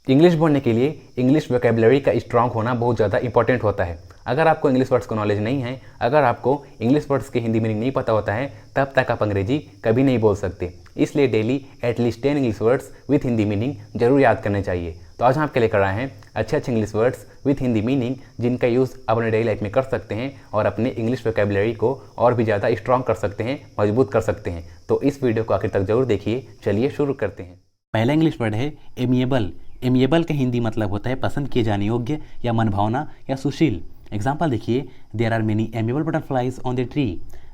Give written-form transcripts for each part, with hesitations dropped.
English बोलने के लिए इंग्लिश वोकेबलरी का स्ट्रांग होना बहुत ज़्यादा इंपॉर्टेंट होता है। अगर आपको इंग्लिश वर्ड्स का नॉलेज नहीं है, अगर आपको इंग्लिश वर्ड्स के हिंदी मीनिंग नहीं पता होता है, तब तक आप अंग्रेजी कभी नहीं बोल सकते। इसलिए daily at least 10 English words with Hindi meaning जरूर याद करने चाहिए। तो आज हम आपके लेकर आए हैं अच्छे अच्छे English words with Hindi meaning, जिनका यूज़ अपने डेली लाइफ में कर सकते हैं और अपने इंग्लिश वोकेबलरी को और भी ज़्यादा स्ट्रांग कर सकते हैं, मजबूत कर सकते हैं। तो इस वीडियो को आखिर तक जरूर देखिए। चलिए शुरू करते हैं। पहला इंग्लिश वर्ड है एमिएबल। एमिएबल का हिंदी मतलब होता है पसंद किए जाने योग्य या मनभावना या सुशील। एग्जाम्पल देखिए, there are many amiable butterflies on the tree.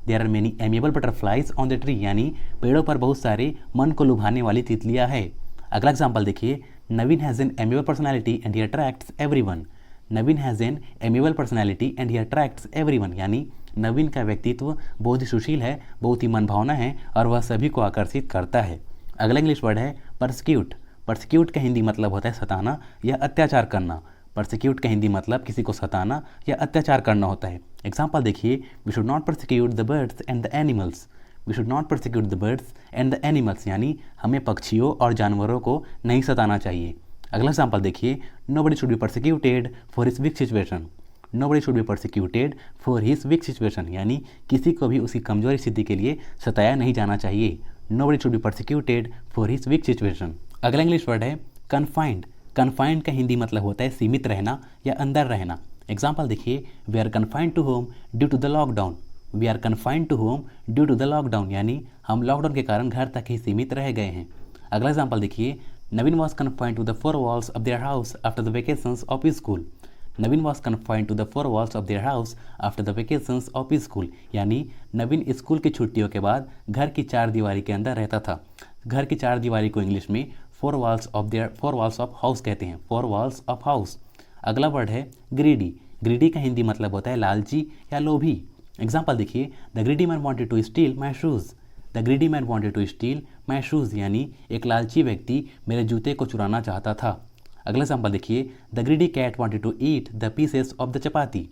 There are many amiable butterflies on the tree यानी पेड़ों पर बहुत सारे मन को लुभाने वाली तितलियां है। अगला एग्जाम्पल देखिए, Naveen has an amiable personality and he attracts everyone. Naveen has an amiable personality and he attracts everyone यानी नवीन का व्यक्तित्व बहुत ही सुशील है, बहुत ही मनभावना है और वह सभी को आकर्षित करता है। अगला इंग्लिश वर्ड है परसिक्यूट। परसिक्यूट का हिंदी मतलब होता है सताना या अत्याचार करना। परसिक्यूट का हिंदी मतलब किसी को सताना या अत्याचार करना होता है। एग्जाम्पल देखिए, we should not persecute the birds and the animals. We should not persecute the birds and the animals यानी हमें पक्षियों और जानवरों को नहीं सताना चाहिए। अगला एग्जाम्पल देखिए, nobody should be persecuted for his weak situation. Nobody should be persecuted for his weak situation यानी किसी को भी उसकी कमजोरी स्थिति के लिए सताया नहीं जाना चाहिए। Nobody should be persecuted for his weak situation. अगला इंग्लिश वर्ड है कन्फाइंड। कन्फाइंड का हिंदी मतलब होता है सीमित रहना या अंदर रहना। एग्जाम्पल देखिए, we are confined to home due to the lockdown. We are confined to home due to the lockdown यानी हम लॉकडाउन के कारण घर तक ही सीमित रह गए हैं। अगला एग्जाम्पल देखिए, Naveen was confined to the four walls of their house after the vacations of school. Naveen was confined to the four walls of their house after the vacations of school यानी नवीन स्कूल की छुट्टियों के बाद घर की चार दीवारी के अंदर रहता था। घर की चार दीवारी को इंग्लिश में फोर वॉल्स ऑफ हाउस कहते हैं, फोर वॉल्स ऑफ हाउस। अगला वर्ड है ग्रीडी। ग्रीडी का हिंदी मतलब होता है लालची या लोभी। एग्जाम्पल देखिए, the greedy man wanted to steal my shoes. The greedy man wanted to steal my shoes यानी एक लालची व्यक्ति मेरे जूते को चुराना चाहता था। अगला एग्जाम्पल देखिए, the greedy cat wanted to eat the pieces of the chapati.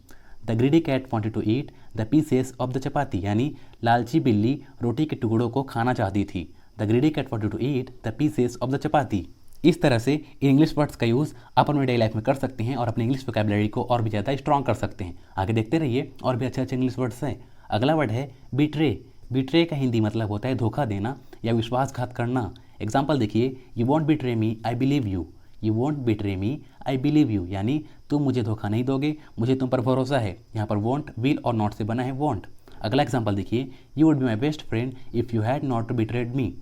The greedy cat wanted to eat the pieces of the chapati यानी लालची बिल्ली रोटी के टुकड़ों को खाना चाहती थी। The greedy cat wanted to eat the pieces of the chapati. इस तरह से इंग्लिश वर्ड्स का यूज़ आप अपने डेली लाइफ में कर सकते हैं और अपने इंग्लिश वोकैबुलरी को और भी ज़्यादा स्ट्रॉन्ग कर सकते हैं। आगे देखते रहिए और भी अच्छे अच्छे इंग्लिश वर्ड्स हैं। अगला वर्ड है बिट्रे। बिट्रे का हिंदी मतलब होता है धोखा देना या विश्वासघात करना। एग्जाम्पल देखिए, you want betray me I believe you. You want betray me I believe you यानी तुम मुझे धोखा नहीं दोगे, मुझे तुम पर भरोसा है। यहाँ पर वॉन्ट विल और नॉट से बना है वॉन्ट। अगला एग्जाम्पल देखिए, you would be my best friend if you had not betrayed me.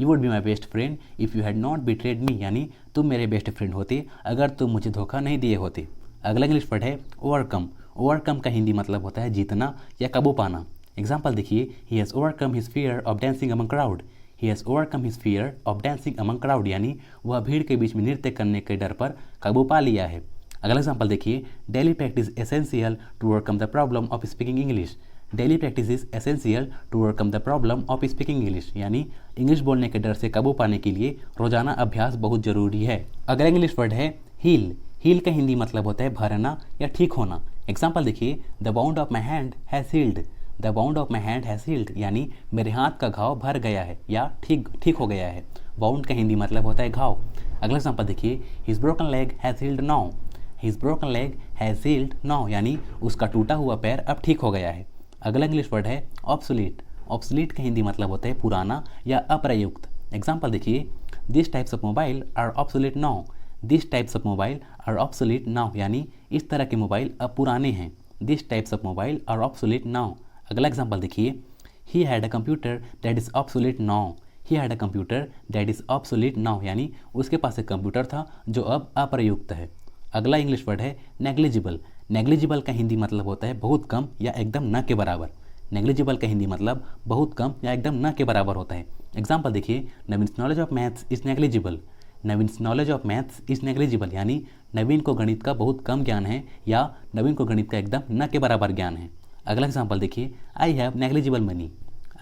You would be my best friend if you had not betrayed me यानी तुम मेरे बेस्ट फ्रेंड होते अगर तुम मुझे धोखा नहीं दिए होते। अगला इंग्लिश वर्ड है ओवरकम। ओवरकम का हिंदी मतलब होता है जीतना या काबू पाना। एग्जाम्पल देखिए, he has overcome his fear of dancing among crowd. He has overcome his fear of dancing among crowd यानी वह भीड़ के बीच में नृत्य करने के डर पर काबू पा लिया है। अगला एग्जाम्पल देखिए, daily practice essential to overcome the problem of speaking English. Daily practice is essential to overcome the problem of speaking English यानी इंग्लिश बोलने के डर से काबू पाने के लिए रोजाना अभ्यास बहुत जरूरी है। अगला इंग्लिश वर्ड है हील। हील का हिंदी मतलब होता है भरना या ठीक होना। एग्जाम्पल देखिए, the bound of my hand has healed. The bound of my hand has healed यानी मेरे हाथ का घाव भर गया है या ठीक हो गया है। बाउंड का हिंदी मतलब होता है घाव। अगला एग्जाम्पल देखिए, his broken leg has healed now. His broken leg has healed now यानी उसका टूटा हुआ पैर अब ठीक हो गया है। अगला इंग्लिश वर्ड है ऑब्सोलीट। ऑब्सोलीट का हिंदी मतलब होता है पुराना या अप्रयुक्त। एग्जाम्पल देखिए, this types of mobile are obsolete now. This types of mobile are obsolete now यानी इस तरह के मोबाइल अब पुराने हैं। This types of mobile are obsolete now. अगला एग्जाम्पल देखिए, he had a computer that is obsolete now. He had a computer that is obsolete now यानी उसके पास एक कंप्यूटर था जो अब अप्रयुक्त है। अगला इंग्लिश वर्ड है नेग्लिजिबल। नेग्लिजिबल का हिंदी मतलब होता है बहुत कम या एकदम न के बराबर। नेग्लिजिबल का हिंदी मतलब बहुत कम या एकदम न के बराबर होता है। एग्जाम्पल देखिए, Naveen's knowledge of maths is negligible. Naveen's knowledge of maths is negligible यानी नवीन को गणित का बहुत कम ज्ञान है या नवीन को गणित का एकदम न के बराबर ज्ञान है। अगला एग्जाम्पल देखिए, I have negligible money.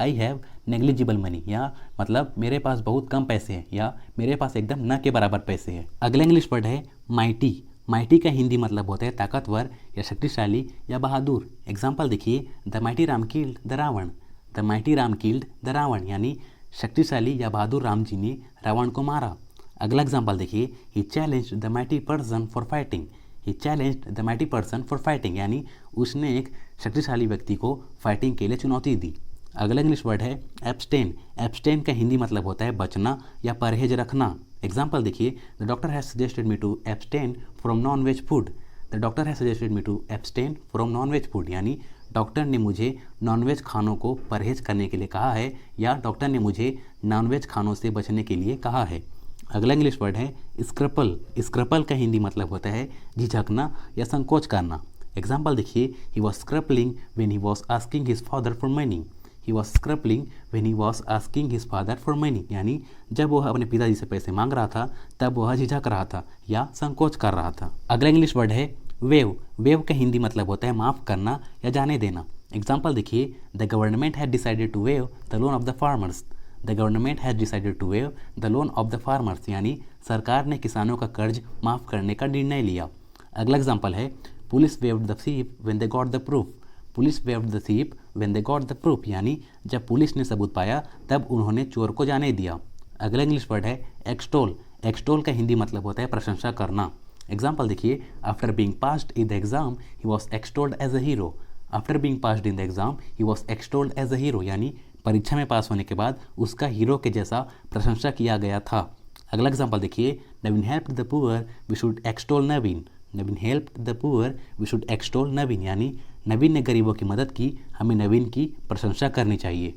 I have negligible money या मतलब मेरे पास बहुत कम पैसे हैं या मेरे पास एकदम न के बराबर पैसे हैं। अगला इंग्लिश वर्ड है माइटी। माइटी का हिंदी मतलब होता है ताकतवर या शक्तिशाली या बहादुर। एग्जाम्पल देखिए, the mighty Ram killed the Ravan. The mighty Ram killed the Ravan यानी शक्तिशाली या बहादुर राम जी ने रावण को मारा। अगला एग्जाम्पल देखिए, he challenge the mighty person for fighting. He challenge the mighty person for fighting, यानी उसने एक शक्तिशाली व्यक्ति को फाइटिंग के लिए चुनौती दी। अगला इंग्लिश वर्ड है एब्सटेन। एब्सटेन का हिंदी मतलब होता है बचना या परहेज रखना। एग्जाम्पल देखिए, the doctor has suggested me to abstain from non veg food. The doctor has suggested me to abstain from non veg food, यानी डॉक्टर ने मुझे नॉनवेज खानों को परहेज करने के लिए कहा है, या डॉक्टर ने मुझे नॉनवेज खानों से बचने के लिए कहा है। अगला इंग्लिश वर्ड है स्क्रपल। स्क्रपल का हिंदी मतलब होता है झिझकना या संकोच करना। एग्जाम्पल देखिए, he was scrupling when he was asking his father for money. He was scrupling when he was asking his father for money, यानी जब वह अपने पिताजी से पैसे मांग रहा था तब वह झिझक रहा था या संकोच कर रहा था। अगला इंग्लिश वर्ड है वेव। वेव का हिंदी मतलब होता है माफ़ करना या जाने देना। एग्जाम्पल देखिए, the government had decided to waive the loan of the farmers. The government has decided to waive the loan of the farmers, यानी सरकार ने किसानों का कर्ज माफ़ करने का निर्णय लिया। अगला एग्जाम्पल है police waived the sheep when they got the proof. Police waived the sheep when they got the proof, यानी जब पुलिस ने सबूत पाया तब उन्होंने चोर को जाने दिया। अगला इंग्लिश वर्ड है एक्सटोल। एक्सटोल का हिंदी मतलब होता है प्रशंसा करना। एग्जाम्पल देखिए, after being passed in the exam he was extolled as a hero. After being passed in the exam he was extolled as a hero, यानी परीक्षा में पास होने के बाद उसका हीरो के जैसा प्रशंसा किया गया था। अगला एग्जाम्पल देखिए, Naveen helped the poor we should extol Naveen. Naveen helped the poor we should extol Naveen, यानी नवीन ने गरीबों की मदद की, हमें नवीन की प्रशंसा करनी चाहिए।